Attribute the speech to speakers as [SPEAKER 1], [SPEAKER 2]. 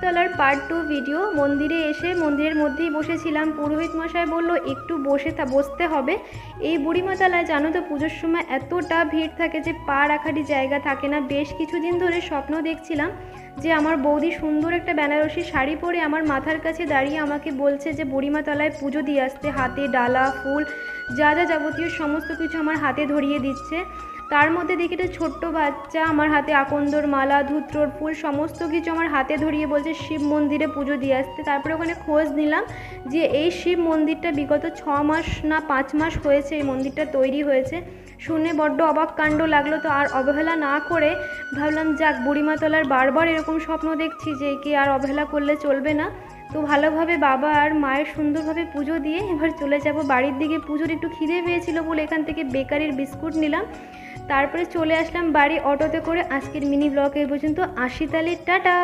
[SPEAKER 1] তলার part 2 video. মন্দিরে এসে মন্দিরের মধ্যেই বসেছিলাম। পুরোহিত মশাই বলল একটু বসতে হবে। এই বুড়িমাতলায় জানো তো পুজোর সময় এতটা ভিড় থাকে যে পা রাখারই জায়গা থাকে না। বেশ কিছুদিন ধরে স্বপ্ন দেখছিলাম যে আমার বৌদি সুন্দর একটা বেনারসি শাড়ি পরে আমার মাথার কাছে দাঁড়িয়ে আমাকে বলছে যে বুড়িমাতলায় পুজো দিয়ে আসতে, হাতে ডালা ফুল যা যা যাবতীয় সমস্ত কিছু আমার হাতে ধরিয়ে দিচ্ছে। তার মধ্যে দেখি একটা ছোট্ট বাচ্চা আমার হাতে আকন্দর মালা, ধুত্রর ফুল সমস্ত কিছু আমার হাতে ধরিয়ে বলছে শিব মন্দিরে পুজো দিয়ে আসতে। তারপরে ওখানে খোঁজ নিলাম যে এই শিব মন্দিরটা বিগত 6 মাস না 5 মাস হয়েছে এই মন্দিরটা তৈরি হয়েছে। শুনে বড্ড অবাক কাণ্ড লাগলো। তো আর অবহেলা না করে ভাবলাম যাক, বুড়িমাতলার বারবার এরকম স্বপ্ন দেখছি যে একে আর অবহেলা করলে চলবে না। তো ভালোভাবে বাবা আর মায়ের সুন্দরভাবে পুজো দিয়ে এবার চলে যাব বাড়ির দিকে। পুজোর একটু খিদে পেয়েছিল বলে এখান থেকে বেকারির বিস্কুট নিলাম। তারপরে চলে আসলাম বাড়ি অটোতে করে। আজকের মিনি ব্লগ এই পর্যন্ত। আসি তাহলে, টাটা।